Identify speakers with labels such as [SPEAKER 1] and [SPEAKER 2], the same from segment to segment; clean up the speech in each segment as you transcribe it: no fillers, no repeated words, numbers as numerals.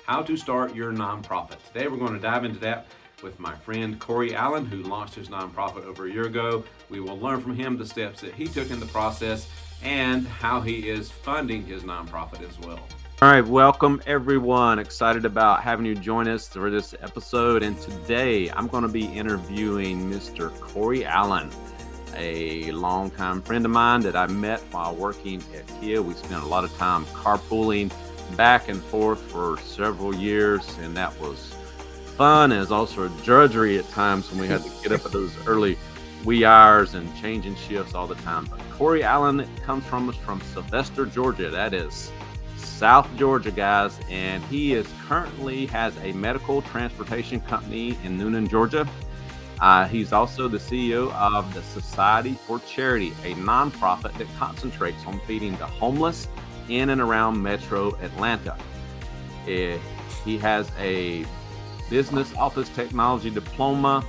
[SPEAKER 1] how to start your nonprofit. Today we're going to dive into that with my friend Corey Allen, who launched his nonprofit over a year ago. We will learn from him the steps that he took in the process and how he is funding his nonprofit as well. All right, welcome everyone. Excited about having you join us for this episode. And today I'm going to be interviewing Mr. Corey Allen, a longtime friend of mine that I met while working at Kia. We spent a lot of time carpooling back and forth for several years, and that was fun as also a drudgery at times when we had to get up at those early wee hours and changing shifts all the time. But Corey Allen comes from us from Sylvester, Georgia. That is South Georgia, guys, and he is currently has a medical transportation company in Newnan, Georgia. He's also the CEO of the Society for Charity, a nonprofit that concentrates on feeding the homeless in and around Metro Atlanta. He has a business office technology diploma,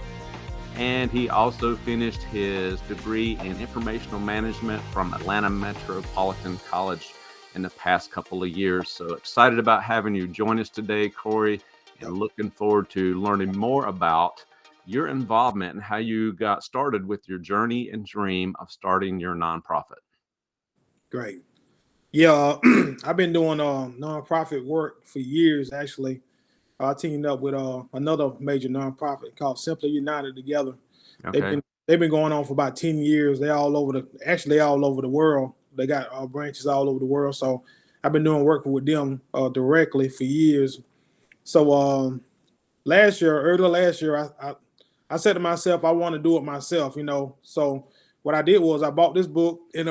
[SPEAKER 1] and he also finished his degree in informational management from Atlanta Metropolitan College in the past couple of years. So excited about having you join us today, Corey, and looking forward to learning more about your involvement and how you got started with your journey and dream of starting your nonprofit.
[SPEAKER 2] Great. Yeah, I've been doing nonprofit work for years, actually. I teamed up with another major nonprofit called Simply United Together.
[SPEAKER 1] Okay.
[SPEAKER 2] They've been going on for about 10 years. They're all over the world. They got branches all over the world. So I've been doing work with them directly for years. So early last year, I said to myself, I want to do it myself, So what I did was I bought this book and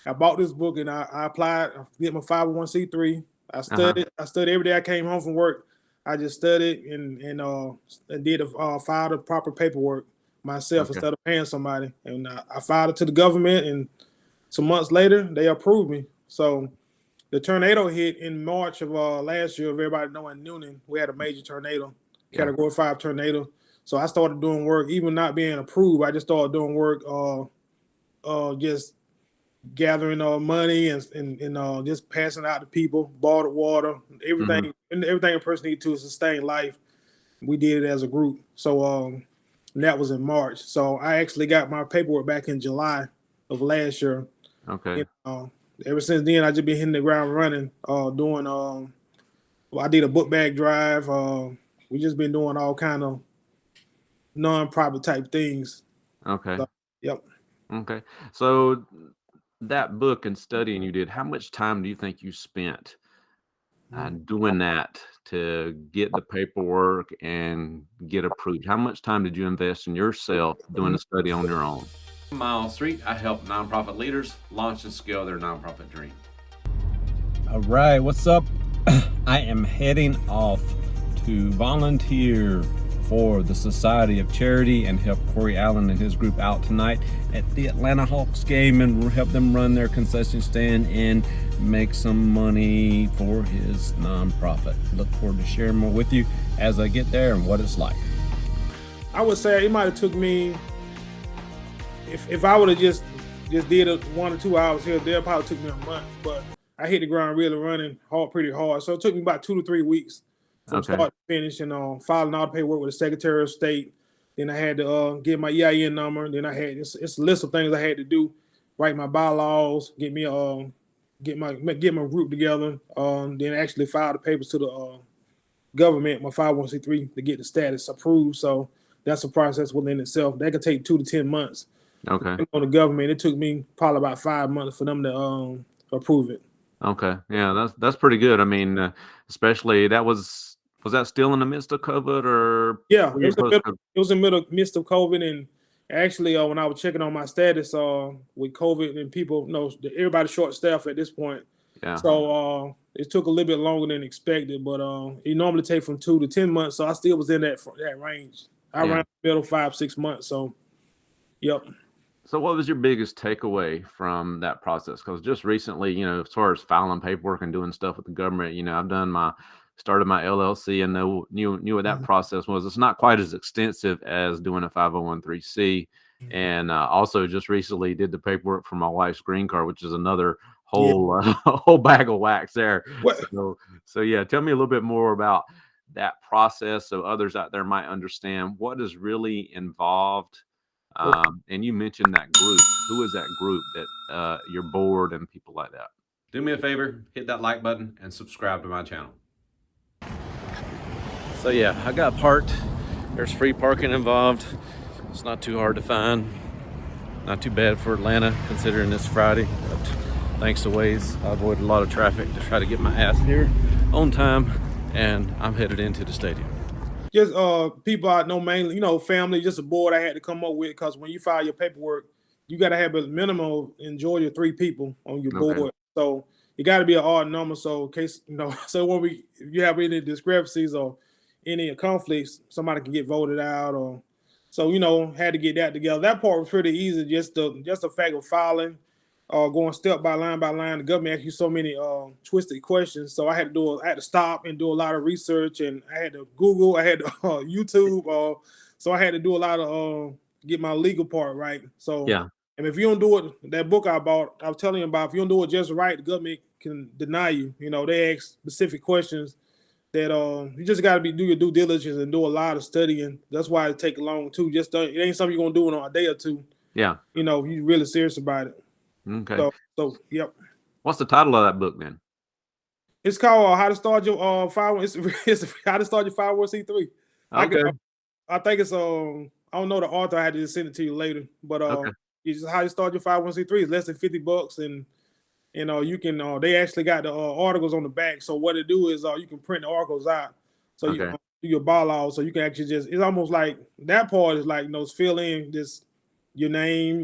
[SPEAKER 2] I bought this book and I applied, get my 501c3. I studied. I studied every day I came home from work. I just studied and did filed the proper paperwork myself instead of paying somebody. And I filed it to the government, and some months later they approved me. So the tornado hit in March of last year. If everybody know, in Newnan, we had a major tornado, Category 5 tornado. So I started doing work, even not being approved. I just started doing work, just gathering money and just passing out to people, bottled water, everything, and everything a person needs to sustain life. We did it as a group. So and that was in March. So I actually got my paperwork back in July of last year.
[SPEAKER 1] Okay.
[SPEAKER 2] And, ever since then, I just been hitting the ground running, doing. I did a book bag drive. We just been doing all kind of non-profit type things.
[SPEAKER 1] Okay.
[SPEAKER 2] So, yep.
[SPEAKER 1] Okay. So that book and studying you did, how much time do you think you spent doing that to get the paperwork and get approved? How much time did you invest in yourself doing the study on your own? Miles Street, I help nonprofit leaders launch and scale their nonprofit dream.
[SPEAKER 3] All right, what's up? I am heading off to volunteer for the Society of Charity and help Corey Allen and his group out tonight at the Atlanta Hawks game and help them run their concession stand and make some money for his nonprofit. Look forward to sharing more with you as I get there and what it's like.
[SPEAKER 2] I would say it might have took me, if I would have just did 1 or 2 hours here, there probably took me a month, but I hit the ground really running pretty hard. So it took me about 2 to 3 weeks from start to finish, and filing all the paperwork with the Secretary of State. Then I had to get my EIN number. Then I had it's a list of things I had to do: write my bylaws, get my group together, then actually file the papers to the government, my 501c3, to get the status approved. So that's a process within itself. That could take 2 to 10 months.
[SPEAKER 1] Okay.
[SPEAKER 2] On the government, it took me probably about 5 months for them to approve it.
[SPEAKER 1] Okay. Yeah, that's pretty good. I mean, especially that was that still in the midst of COVID, or
[SPEAKER 2] yeah, it was in the midst of COVID, and actually when I was checking on my status with COVID and people, everybody's short staffed at this point.
[SPEAKER 1] Yeah.
[SPEAKER 2] So it took a little bit longer than expected, but it normally takes from 2 to 10 months. So I still was in that range. I ran the middle 5-6 months. So, yep.
[SPEAKER 1] So what was your biggest takeaway from that process? Because just recently, as far as filing paperwork and doing stuff with the government, I've started my LLC and knew what that process was. It's not quite as extensive as doing a 501c. And also just recently did the paperwork for my wife's green card, which is another
[SPEAKER 3] whole bag of wax there.
[SPEAKER 2] What?
[SPEAKER 3] So yeah, tell me a little bit more about that process so others out there might understand what is really involved. And you mentioned that group. Who is that group that your board and people like that?
[SPEAKER 1] Do me a favor, hit that like button and subscribe to my channel.
[SPEAKER 3] So yeah, I got parked. There's free parking involved. It's not too hard to find. Not too bad for Atlanta considering it's Friday. But thanks to Waze, I avoided a lot of traffic to try to get my ass here on time, and I'm headed into the stadium.
[SPEAKER 2] Just people I know mainly, family, just a board I had to come up with, because when you file your paperwork, you got to have a minimum in Georgia 3 people on your board. So it got to be an odd number. So in case, so if you have any discrepancies or any conflicts, somebody can get voted out, or so had to get that together. That part was pretty easy. Just the fact of filing, going step by line. The government asks you so many twisted questions, so I had to stop and do a lot of research, and I had to Google, I had to YouTube, so I had to do a lot of get my legal part right. So
[SPEAKER 3] yeah,
[SPEAKER 2] and if you don't do it, that book I bought, I was telling you about, if you don't do it just right, the government can deny you. They ask specific questions that you just got to do your due diligence and do a lot of studying. That's why it take long too. It ain't something you're gonna do in a day or two.
[SPEAKER 3] Yeah.
[SPEAKER 2] If you're really serious about it.
[SPEAKER 3] Okay.
[SPEAKER 2] So yep.
[SPEAKER 3] What's the title of that book then?
[SPEAKER 2] It's called How to Start Your 501. It's How to Start Your 501c3.
[SPEAKER 3] Okay.
[SPEAKER 2] I think it's I don't know the author. I had to just send it to you later. But
[SPEAKER 3] Okay.
[SPEAKER 2] it's just how you start your 501c3. It's less than $50, and you can they actually got the articles on the back. So what it do is you can print the articles out. So you do your bylaws. So you can actually it's almost like that part is like fill in this your name,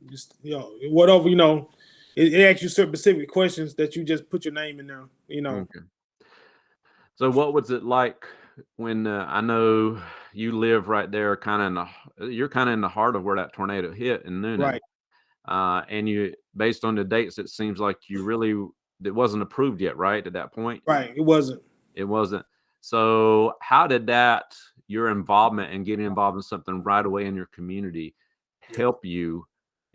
[SPEAKER 2] just whatever, it asks you certain specific questions that you just put your name in there,
[SPEAKER 3] Okay. So what was it like when I know you live right there, you're kind of in the heart of where that tornado hit in Noonan,
[SPEAKER 2] right?
[SPEAKER 3] And you, based on the dates, it seems like it wasn't approved yet, right? At that point,
[SPEAKER 2] Right? It wasn't.
[SPEAKER 3] So how did your involvement and getting involved in something right away in your community help you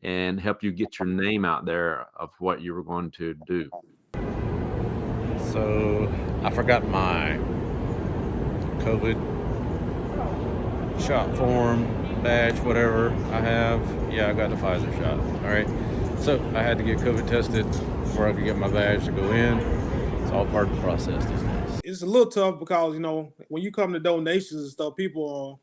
[SPEAKER 3] get your name out there of what you were going to do? So I forgot my COVID shot form, badge, whatever I have. Yeah, I got the Pfizer shot. All right. So I had to get COVID tested before I could get my badge to go in. It's all part of the process these days.
[SPEAKER 2] It's a little tough because, when you come to donations and stuff, people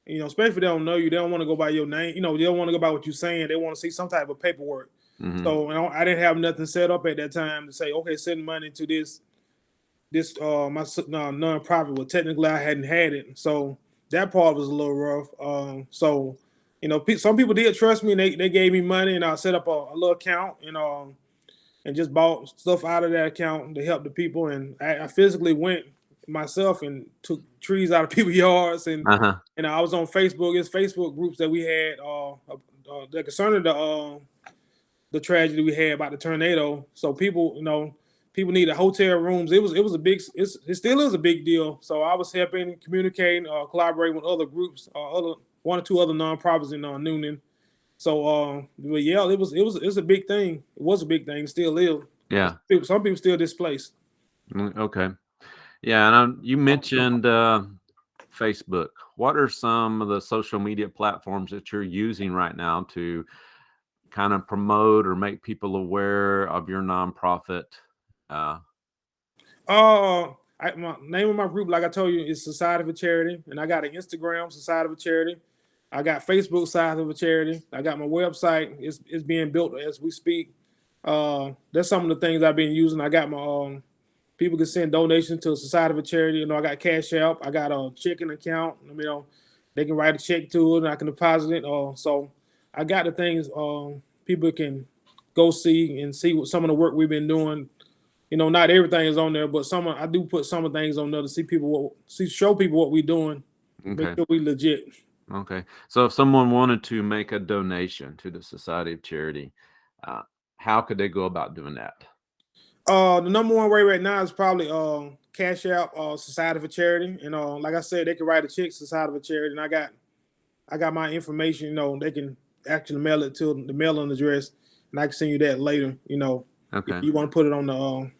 [SPEAKER 2] especially if they don't know you, they don't want to go by your name. They don't want to go by what you're saying. They want to see some type of paperwork.
[SPEAKER 3] Mm-hmm.
[SPEAKER 2] So I didn't have nothing set up at that time to say, okay, send money to this my nonprofit. Well, technically I hadn't had it. So that part was a little rough. So some people did trust me, and they gave me money, and I set up a little account, and just bought stuff out of that account to help the people. And I physically went myself and took trees out of people's yards, and I was on Facebook. It's Facebook groups that we had that concerning the tragedy we had about the tornado. So people needed hotel rooms. It still is a big deal. So I was helping, communicating, collaborating with other groups, one or two other nonprofits in Noonan. So yeah, it was a big thing. It was a big thing. Still is.
[SPEAKER 3] Yeah.
[SPEAKER 2] Some people still displaced.
[SPEAKER 3] Okay. Yeah, and you mentioned Facebook. What are some of the social media platforms that you're using right now to kind of promote or make people aware of your nonprofit?
[SPEAKER 2] My name of my group, like I told you, is Society for Charity, and I got an Instagram, Society for Charity. I got Facebook, Society for Charity. I got my website. It's being built as we speak. That's some of the things I've been using. I got my people can send donations to Society for Charity. I got Cash App. I got a checking account. They can write a check to it, and I can deposit it. So I got the things people can go see and see what some of the work we've been doing. Not everything is on there, but I do put some of the things on there to show people what we're doing.
[SPEAKER 3] Okay.
[SPEAKER 2] Make sure we legit.
[SPEAKER 3] Okay. So if someone wanted to make a donation to the Society of Charity, how could they go about doing that?
[SPEAKER 2] The number one way right now is probably Cash App, Society for Charity. And like I said, they can write a check, Society for Charity, and I got my information. They can actually mail it to the mailing address, and I can send you that later.
[SPEAKER 3] Okay.
[SPEAKER 2] You want to put it on the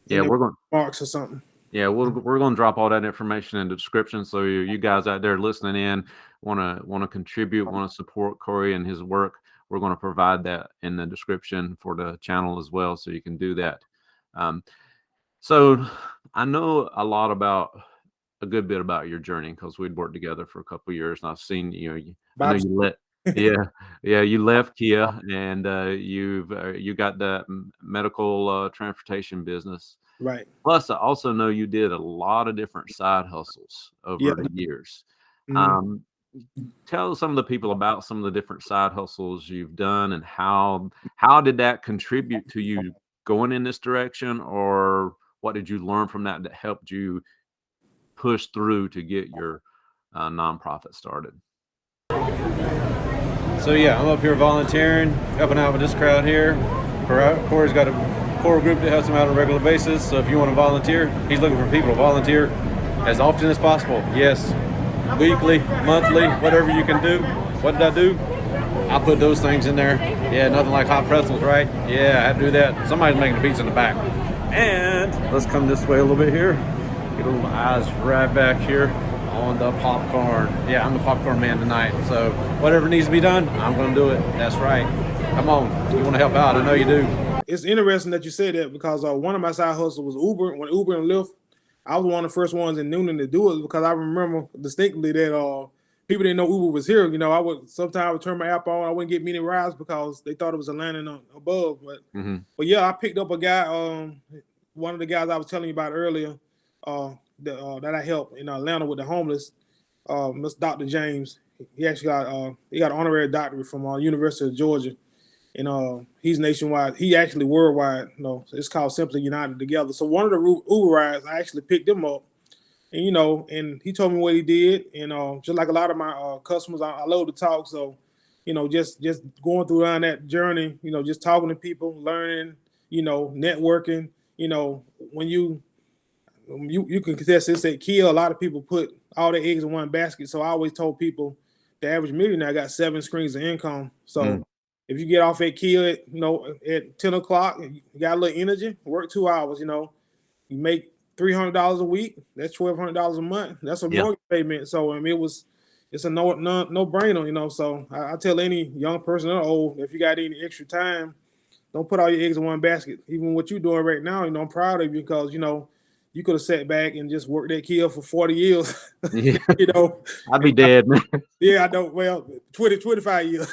[SPEAKER 3] Yeah, we're going.
[SPEAKER 2] marks or something.
[SPEAKER 3] Yeah, we're going to drop all that information in the description. So you guys out there listening in want to contribute, want to support Corey and his work. We're going to provide that in the description for the channel as well, so you can do that. So I know a good bit about your journey because we'd worked together for a couple of years, and I've seen I know you you left Kia, and you got the medical transportation business.
[SPEAKER 2] Right.
[SPEAKER 3] Plus, I also know you did a lot of different side hustles over the years. Tell some of the people about some of the different side hustles you've done, and how did that contribute to you going in this direction, or what did you learn from that helped you push through to get your nonprofit started? So yeah, I'm up here volunteering, helping out with this crowd here. Corey's got a core group that helps him out on a regular basis. So if you want to volunteer, he's looking for people to volunteer as often as possible. Yes, weekly, monthly, whatever you can do. What did I do? I put those things in there. Yeah, nothing like hot pretzels, right? Yeah, I had to do that. Somebody's making the pizza in the back. And let's come this way a little bit here. Get a little eyes right back here on the popcorn. Yeah, I'm the popcorn man tonight. So whatever needs to be done, I'm going to do it. That's right. Come on. You want to help out? I know you do.
[SPEAKER 2] It's interesting that you said that, because one of my side hustles was Uber. When Uber and Lyft, I was one of the first ones in Noonan to do it, because I remember distinctly that people didn't know Uber was here. I would turn my app on. I wouldn't get many rides because they thought it was a landing above. But yeah, I picked up a guy, one of the guys I was telling you about earlier, that I helped in Atlanta with the homeless, Mr. Dr. James. He actually got an honorary doctorate from University of Georgia, and he's nationwide. He actually worldwide. It's called Simply United Together. So one of the Uber rides, I actually picked him up, and and he told me what he did, and just like a lot of my customers, I love to talk. So just going through on that journey, just talking to people, learning, networking. When you can contest this at Kia, a lot of people put all their eggs in one basket. So I always told people the average millionaire got 7 streams of income. So if you get off at Kia at 10 o'clock, you got a little energy, work 2 hours, you make $300 a week. That's $1,200 a month. That's a mortgage payment. So it's a no brainer, So I tell any young person or old, if you got any extra time, don't put all your eggs in one basket. Even what you're doing right now, I'm proud of you, because you could have sat back and just worked at Kia for 40 years.
[SPEAKER 3] Yeah. I'd be dead, man.
[SPEAKER 2] Yeah, I know. Well, 25 years.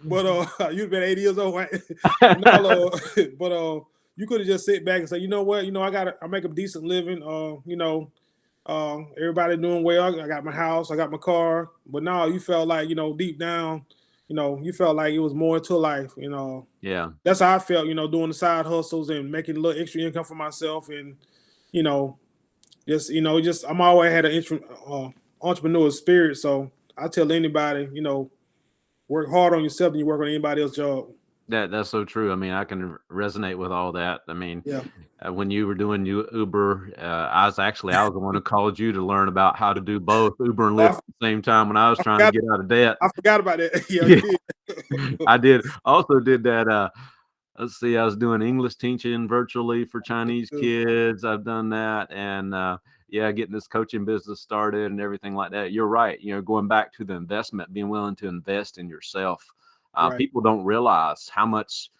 [SPEAKER 2] But you've been 80 years old, right? But you could have just sit back and say, you know what, I make a decent living. Everybody doing well. I got my house, I got my car. But now you felt like, deep down, you felt like it was more to life,
[SPEAKER 3] Yeah.
[SPEAKER 2] That's how I felt, doing the side hustles and making a little extra income for myself. And, I'm always had an entrepreneurial spirit. So I tell anybody, work hard on yourself and you work on anybody else's job.
[SPEAKER 3] That's so true. I mean, I can resonate with all that. I mean,
[SPEAKER 2] yeah.
[SPEAKER 3] When you were doing Uber, I was the one who called you to learn about how to do both Uber and Lyft at the same time when I was trying to get out of debt.
[SPEAKER 2] I forgot about that. Yeah.
[SPEAKER 3] I did. Also did that. Let's see, I was doing English teaching virtually for Chinese kids. I've done that. And getting this coaching business started and everything like that. You're right. Going back to the investment, being willing to invest in yourself.
[SPEAKER 2] Right.
[SPEAKER 3] People don't realize how much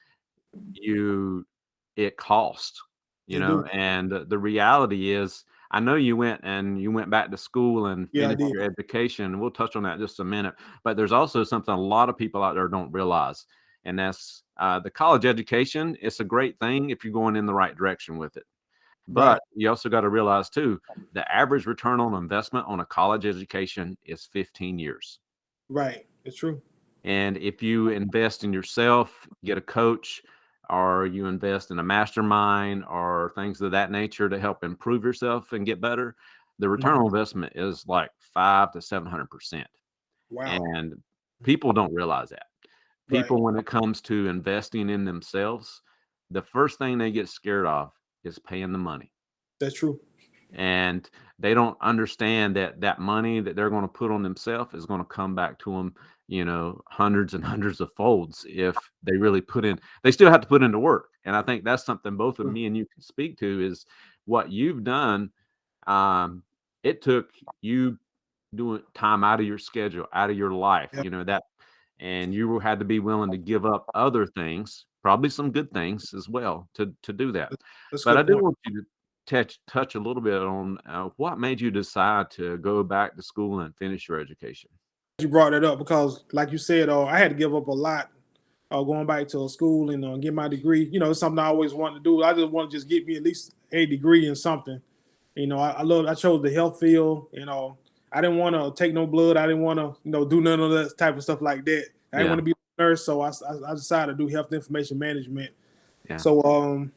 [SPEAKER 3] it costs, and the reality is, I know you went back to school and finished your education. We'll touch on that in just a minute, but there's also something a lot of people out there don't realize, and that's the college education. It's a great thing if you're going in the right direction with it. But you also got to realize too, the average return on investment on a college education is 15 years.
[SPEAKER 2] Right. It's true.
[SPEAKER 3] And if you invest in yourself, get a coach, or you invest in a mastermind or things of that nature to help improve yourself and get better, the return on investment is like 500% to 700%.
[SPEAKER 2] Wow.
[SPEAKER 3] And people don't realize that. People, when it comes to investing in themselves, the first thing they get scared of is paying the money.
[SPEAKER 2] That's true.
[SPEAKER 3] And they don't understand that money that they're going to put on themselves is going to come back to them hundreds and hundreds of folds if they really they still have to put into work. And I think that's something both of me and you can speak to, is what you've done. It took you doing time out of your schedule, out of your life, and you had to be willing to give up other things, probably some good things as well, to do that.
[SPEAKER 2] That's a
[SPEAKER 3] But I
[SPEAKER 2] good
[SPEAKER 3] do
[SPEAKER 2] point.
[SPEAKER 3] want you to touch a little bit on what made you decide to go back to school and finish your education.
[SPEAKER 2] You brought that up because, like you said, I had to give up a lot going back to school and get my degree. It's something I always wanted to do. I just want to just get me at least a degree in something. I chose the health field. I didn't want to take no blood. I didn't want to, do none of that type of stuff like that. I didn't want to be a nurse, so I decided to do health information management.
[SPEAKER 3] Yeah.
[SPEAKER 2] So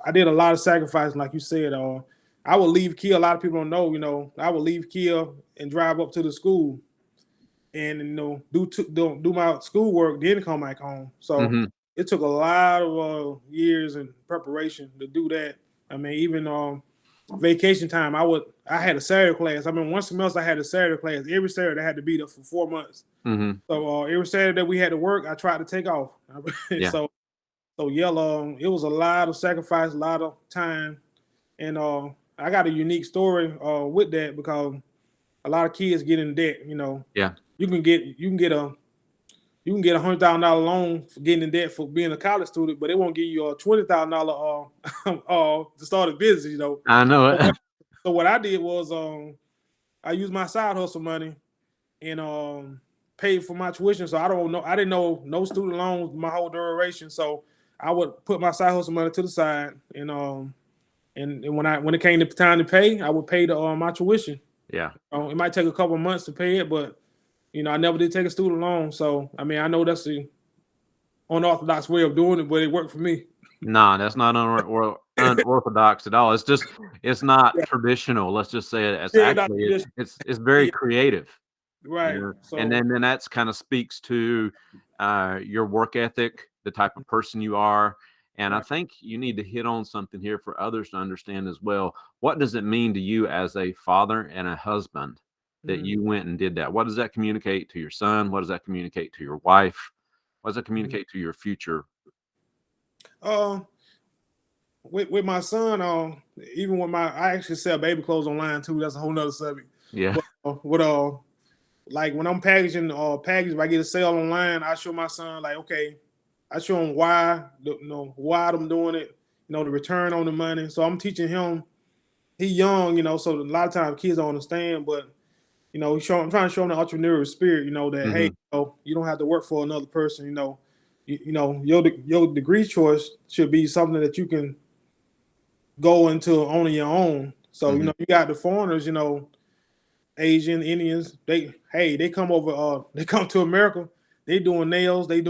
[SPEAKER 2] I did a lot of sacrifice, like you said. I would leave Kia. A lot of people don't know. I would leave Kia and drive up to the school, and do my schoolwork, then come back home. So it took a lot of years and preparation to do that. I mean, even vacation time, I had a Saturday class. I mean, one semester I had a Saturday class. Every Saturday I had to be there for 4 months. So every Saturday that we had to work, I tried to take off.
[SPEAKER 3] Yeah.
[SPEAKER 2] So it was a lot of sacrifice, a lot of time, and I got a unique story with that, because a lot of kids get in debt.
[SPEAKER 3] Yeah.
[SPEAKER 2] You can get a $100,000 loan for getting in debt for being a college student, but it won't give you a $20,000 to start a business.
[SPEAKER 3] I know it.
[SPEAKER 2] So what I did was I used my side hustle money and paid for my tuition. So I didn't know no student loans my whole duration. So I would put my side hustle money to the side, and when it came to time to pay, I would pay my tuition.
[SPEAKER 3] Yeah.
[SPEAKER 2] It might take a couple of months to pay it, but I never did take a student loan. So I mean, I know that's the unorthodox way of doing it, but it worked for me.
[SPEAKER 3] No, that's not unorthodox at all. It's not traditional. Let's just say it. It's very creative.
[SPEAKER 2] Right. So,
[SPEAKER 3] and then that's kind of speaks to your work ethic, the type of person you are. And I think you need to hit on something here for others to understand as well. What does it mean to you as a father and a husband that you went and did that? What does that communicate to your son? What does that communicate to your wife? What does that communicate to your future?
[SPEAKER 2] With my son, even with I actually sell baby clothes online too. That's a whole nother subject.
[SPEAKER 3] Yeah.
[SPEAKER 2] But like when I'm packaging packages, if I get a sale online, I show my son, like, okay, I show him why I'm doing it, the return on the money. So I'm teaching him. He's young, so a lot of times kids don't understand, but I'm trying to show him the entrepreneurial spirit, that hey, you don't have to work for another person, your degree choice should be something that you can go into owning your own. So you got the foreigners, Asian, Indians, they come over, they come to America, they doing nails, they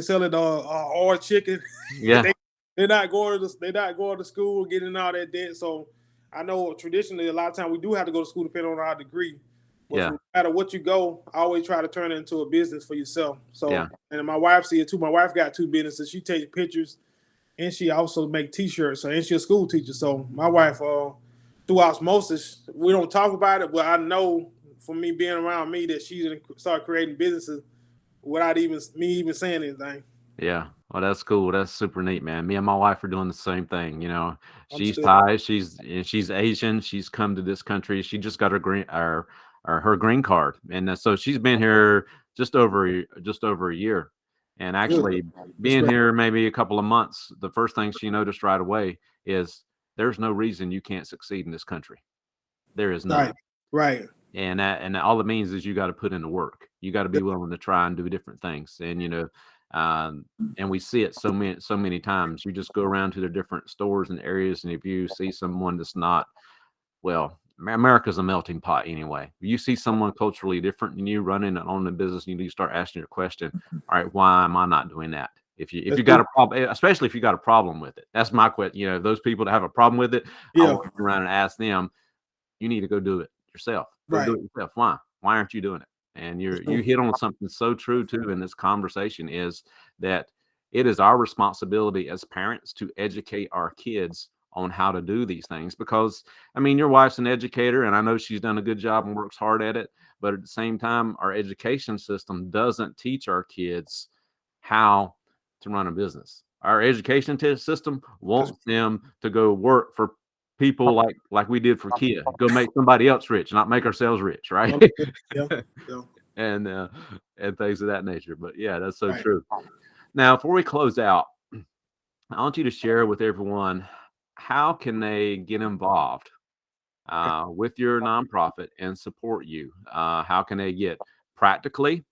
[SPEAKER 2] selling hard chicken.
[SPEAKER 3] Yeah.
[SPEAKER 2] they're not going to school, getting all that debt. So I know traditionally a lot of times we do have to go to school depending on our degree. But no matter what you go, I always try to turn it into a business for yourself. So and my wife see it too. My wife got 2 businesses. She takes pictures and she also make t-shirts. And she's a school teacher. So my wife, through osmosis, we don't talk about it, but I know from me being around me that she's gonna start creating businesses without me even saying anything.
[SPEAKER 3] Yeah. Well, that's cool. That's super neat, man. Me and my wife are doing the same thing. She's Thai. She's Asian. She's come to this country. She just got her green card, and so she's been here just over a year. And actually, being here maybe a couple of months, the first thing she noticed right away is there's no reason you can't succeed in this country. There is none.
[SPEAKER 2] Right.
[SPEAKER 3] And all it means is you got to put in the work. You got to be willing to try and do different things. And and we see it so many times. You just go around to the different stores and areas, and if you see someone that's not, well, America's a melting pot anyway. You see someone culturally different than you running and owning a business, and you start asking your question. All right, why am I not doing that? If you got a problem, especially if you got a problem with it, that's my question. Those people that have a problem with it, I walk around and ask them, you need to go do it yourself. Go do it yourself. Why? Why aren't you doing it? And you hit on something so true too in this conversation, is that it is our responsibility as parents to educate our kids on how to do these things. Because I mean, your wife's an educator, and I know she's done a good job and works hard at it, but at the same time, our education system doesn't teach our kids how to run a business. Our education system wants them to go work for people like we did for Kia, go make somebody else rich, not make ourselves rich, right?
[SPEAKER 2] Yeah.
[SPEAKER 3] and things of that nature. But yeah, that's so true. Now, before we close out, I want you to share with everyone, how can they get involved with your nonprofit and support you? How can they get practically?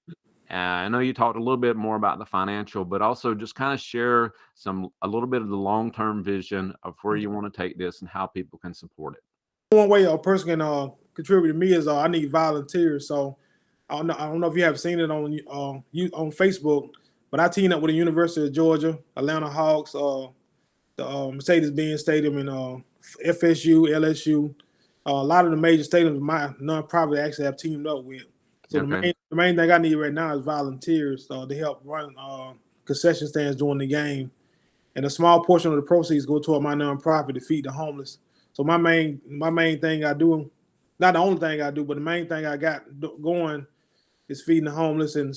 [SPEAKER 3] I know you talked a little bit more about the financial, but also just kind of share a little bit of the long-term vision of where you want to take this and how people can support it.
[SPEAKER 2] One way a person can contribute to me is I need volunteers. So I don't know if you have seen it on Facebook, but I teamed up with the University of Georgia, Atlanta Hawks, the Mercedes-Benz Stadium, and FSU, LSU. A lot of the major stadiums my nonprofit actually have teamed up with. So the main thing I need right now is volunteers to help run concession stands during the game. And a small portion of the proceeds go toward my nonprofit to feed the homeless. So my main thing I do, not the only thing I do, but the main thing I got going is feeding the homeless and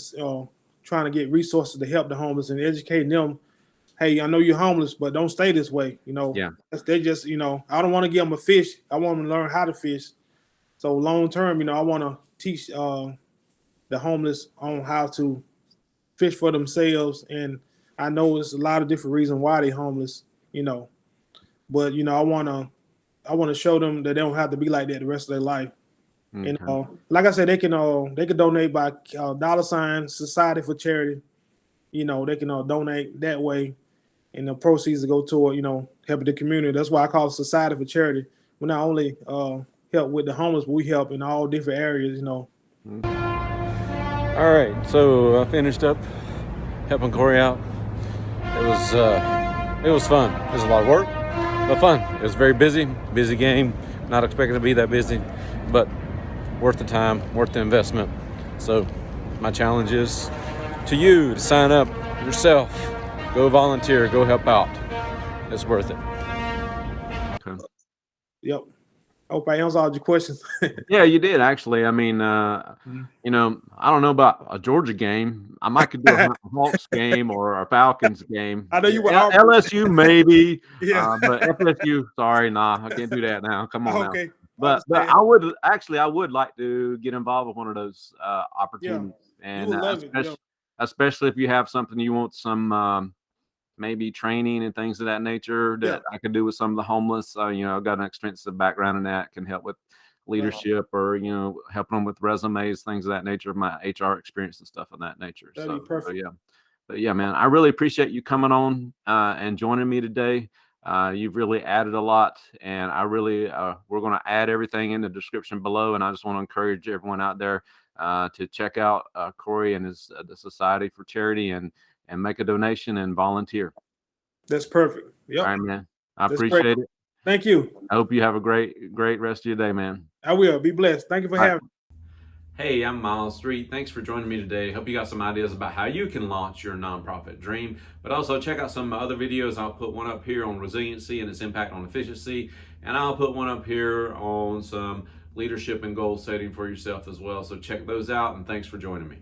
[SPEAKER 2] trying to get resources to help the homeless and educating them. Hey, I know you're homeless, but don't stay this way. They just, I don't want to give them a fish. I want them to learn how to fish. So long term, I want to teach the homeless on how to fish for themselves. And I know there's a lot of different reasons why they're homeless, but I want to show them that they don't have to be like that the rest of their life.
[SPEAKER 3] Okay.
[SPEAKER 2] And like I said, they can donate by $ Society for Charity. They can donate that way, and the proceeds to go toward helping the community. That's why I call it Society for Charity. We not only help with the homeless, but we help in all different areas.
[SPEAKER 3] All right, so I finished up helping Corey out. It was fun. It was a lot of work, but fun. It was very busy game. Not expecting to be that busy, but worth the time, worth the investment. So my challenge is to you to sign up yourself, go volunteer, go help out. It's worth it. Okay.
[SPEAKER 2] Yep. I hope I answered all your questions.
[SPEAKER 3] Yeah, you did actually. I mean, I don't know about a Georgia game. I might could do a Hawks game or a Falcons game.
[SPEAKER 2] I know you were
[SPEAKER 3] LSU maybe.
[SPEAKER 2] Yeah.
[SPEAKER 3] But FSU, sorry, nah, I can't do that now. Come on
[SPEAKER 2] Okay.
[SPEAKER 3] now. But I would like to get involved with one of those opportunities, and especially if you have something you want some maybe training and things of that nature that I could do with some of the homeless. I've got an extensive background in that, can help with leadership or helping them with resumes, things of that nature, my HR experience and stuff of that nature.
[SPEAKER 2] That'd be perfect.
[SPEAKER 3] But yeah, man, I really appreciate you coming on and joining me today. You've really added a lot, and I really we're going to add everything in the description below, and I just want to encourage everyone out there to check out Corey and his the Society for Charity and make a donation and volunteer.
[SPEAKER 2] That's perfect. Yep.
[SPEAKER 3] All right, man. I appreciate it.
[SPEAKER 2] Thank you.
[SPEAKER 3] I hope you have a great rest of your day, man.
[SPEAKER 2] I will. Be blessed. Thank you for having me.
[SPEAKER 1] Hey, I'm Miles Street. Thanks for joining me today. Hope you got some ideas about how you can launch your nonprofit dream. But also check out some other videos. I'll put one up here on resiliency and its impact on efficiency. And I'll put one up here on some leadership and goal setting for yourself as well. So check those out, and thanks for joining me.